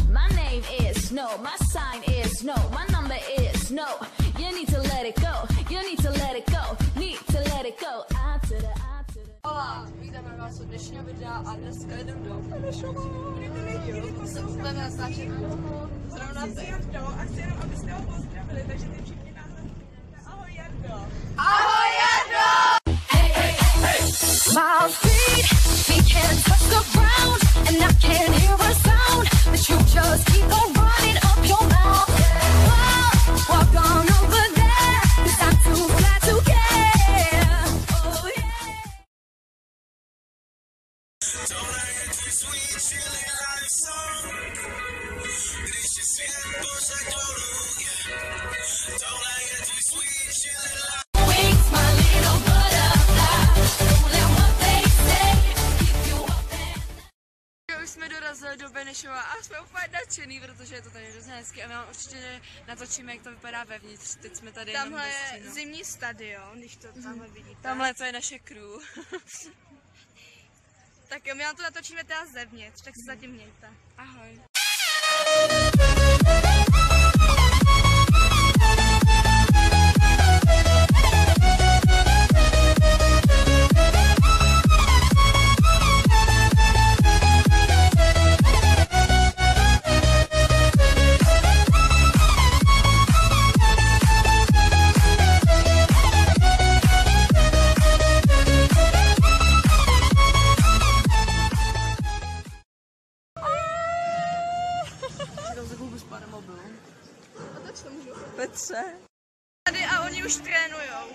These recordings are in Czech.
My name is no, my sign is no, my number is no. You need to let it go, you need to let it go, need to let it go. I to the. Hola, vítáme vás u dnešního videa a dneska jdem do Benešova. Budeme natáčet zrovna teď. A chci jenom, abyste ho pozdravili, takže ty všichni náhle. Ahoj Jardo! Ahoj Jardo! My feet, we can't touch the ground, and I can't hear a sound, but you just keep on running up your mouth. Walk on over there, 'cause I'm too fly to care. Oh yeah. Don't I get too sweet, chilly life song? Když je svět pořád dolů, yeah. Don't I get too sweet, chilly life. Wings, my little butterfly. Don't let what they say keep you up there. Už jsme dorazili do Benešova a jsme úplně nadšený, protože je to tady hrozně hezky a my vám určitě natočíme, jak to vypadá vevnitř. Teď jsme tady Tamhle jenom je zimní stadion, když to tamhle vidíte. Tamhle to je naše crew. Tak jo, my vám to natočíme teda zevnitř, tak se zatím mějte. Ahoj. Petře. Tady a oni už trénujou.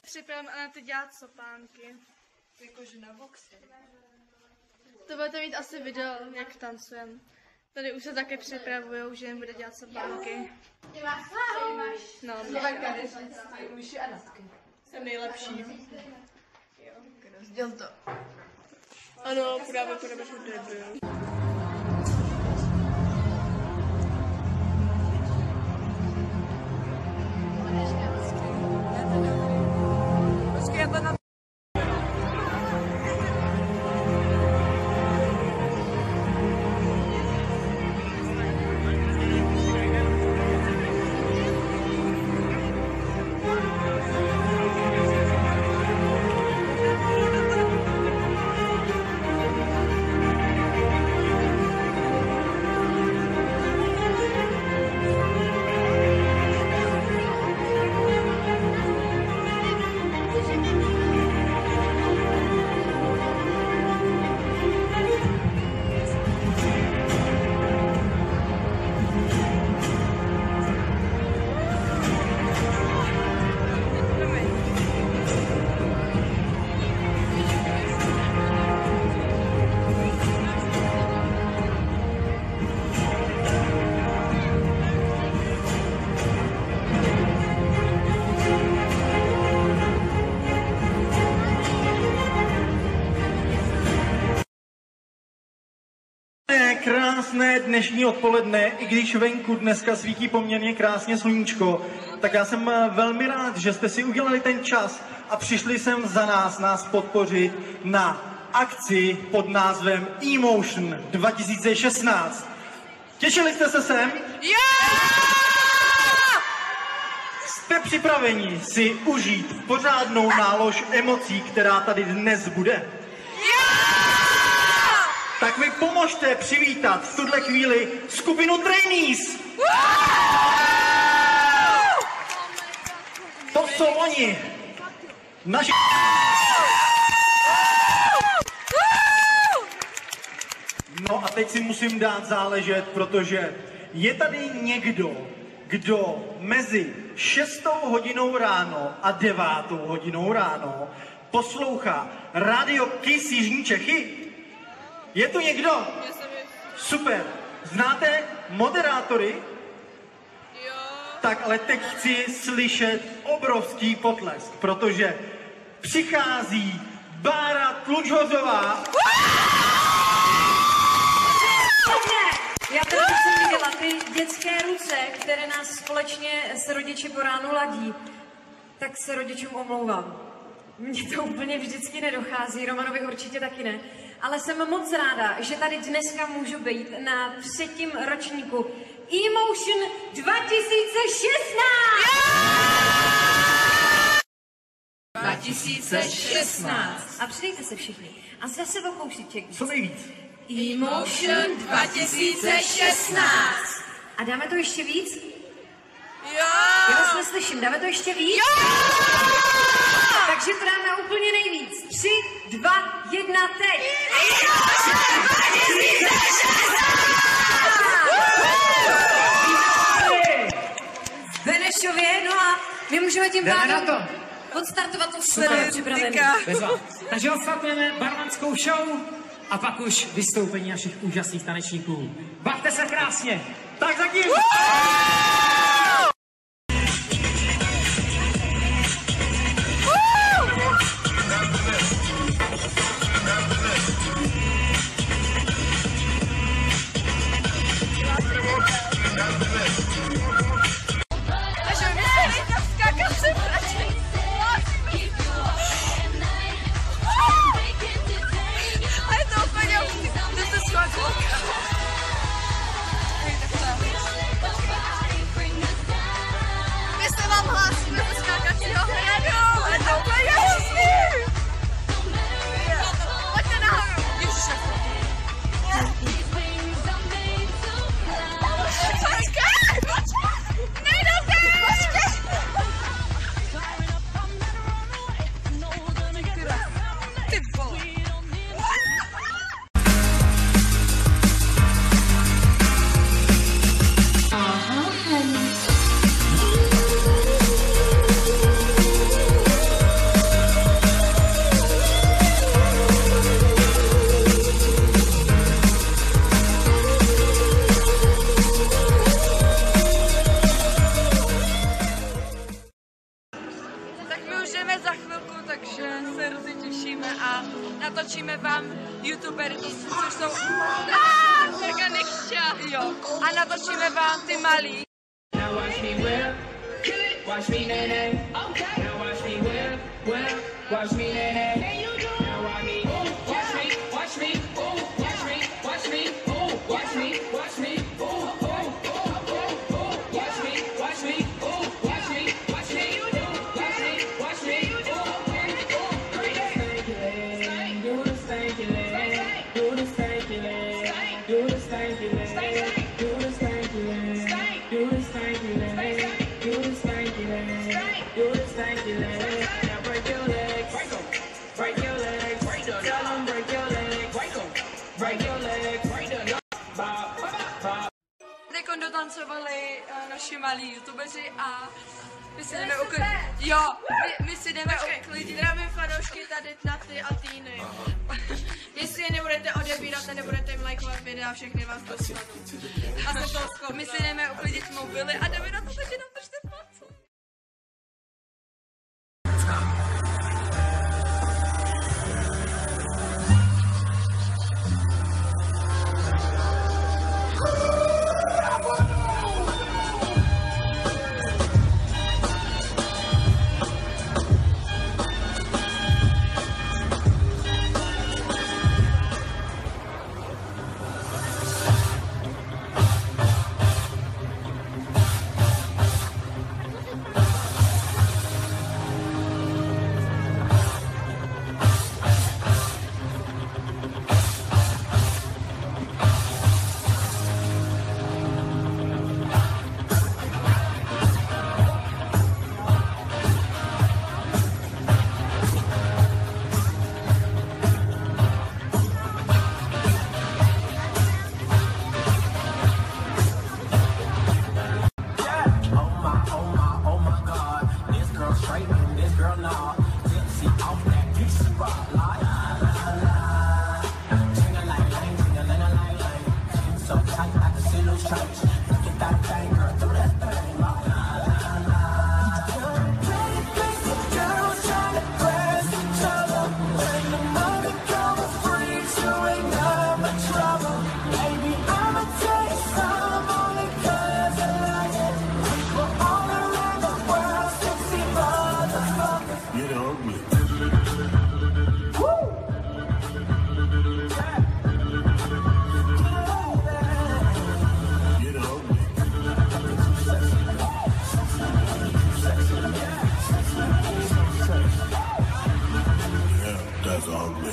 Připravím a na ty dělat sopánky. Jakože na boxy. To budete mít asi video, jak tancujeme. Tady už se také připravujou, že jim bude dělat sopánky. No, Uši a natky. jsem nejlepší. Rozděl to. Ano, podáme to debil. Krásné dnešní odpoledne, i když venku dneska svítí poměrně krásně sluníčko, tak já jsem velmi rád, že jste si udělali ten čas a přišli sem za nás podpořit na akci pod názvem Emotion 2016. Těšili jste se sem? Jste připraveni si užít pořádnou nálož emocí, která tady dnes bude? Tak mi pomožte přivítat v tuhle chvíli skupinu Trainees. To jsou oni. Naši... No a teď si musím dát záležet, protože je tady někdo, kdo mezi 6. hodinou ráno a 9. hodinou ráno poslouchá Radio Kiss Jižní Čechy. Je tu někdo? Super. Znáte moderátory? Jo. Tak ale teď chci slyšet obrovský potlesk, protože přichází Bára Tlučhozová. Já tady jsem viděla ty dětské ruce, které nás společně s rodiči po ránu ladí. Tak se rodičům omlouvám. Mně to úplně vždycky nedochází, Romanovi určitě taky ne. Ale jsem moc ráda, že tady dneska můžu být na 3. ročníku Emotion 2016! A přidejte se všichni. A zase o kousíček. Co nejvíc? Emotion 2016! A dáme to ještě víc? Jo! Já vás neslyším, dáme to ještě víc? Jo! Takže to dáme úplně nejvíc. 3, 2, 1, teď! V Benešově, no a my můžeme tím pádem odstartovat tu sleduje připravený. Takže odstartujeme barmanskou show a pak už vystoupení našich úžasných tanečníků. Bavte se krásně! Tak zatím! Natočíme vám youtubery, což jsou jo. A natočíme vám ty malí. Now watch me whip, watch me nay nay. Okay. Now watch me whip, watch me nay nay. Now watch me, watch me, watch me, watch me, watch me, watch me, watch me, watch me, watch me, watch me, watch me, watch me, do the stanky leg, do the stanky leg, do the stanky leg, do the stanky leg, do the stanky leg, do the stanky leg, do the stanky leg. Now break your legs, break your legs, tell them break your legs, break your legs, bop, bop. Teď dotancovali naši malí youtubeři a my si jdeme uklidit. Jo, my si jdeme uklidit. Zdravím fanoušky tady na ty a týny. Jestli je nebudete odebírat a nebudete jim lajkovat videa, všechny vás dostanu. A se toho my si jdeme uklidit mobily a jdeme na to, takže natočte palce. ass ugly.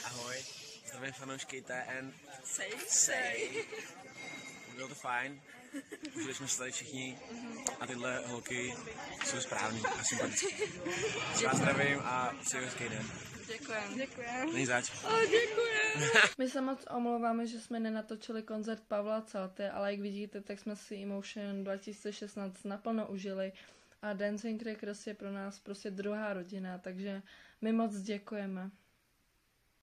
Ahoj, zdravím fanoušky TN. Sej. Bylo to fajn, užili jsme se tady všichni a tyhle holky jsou správný a sympatické. Já zdravím a přeji hezký den. Děkujem. Není zač. My se moc omlouváme, že jsme nenatočili koncert Pavla Celty, ale jak vidíte, tak jsme si Emotion 2016 naplno užili a Dancing Crackers je pro nás prostě druhá rodina, takže my moc děkujeme.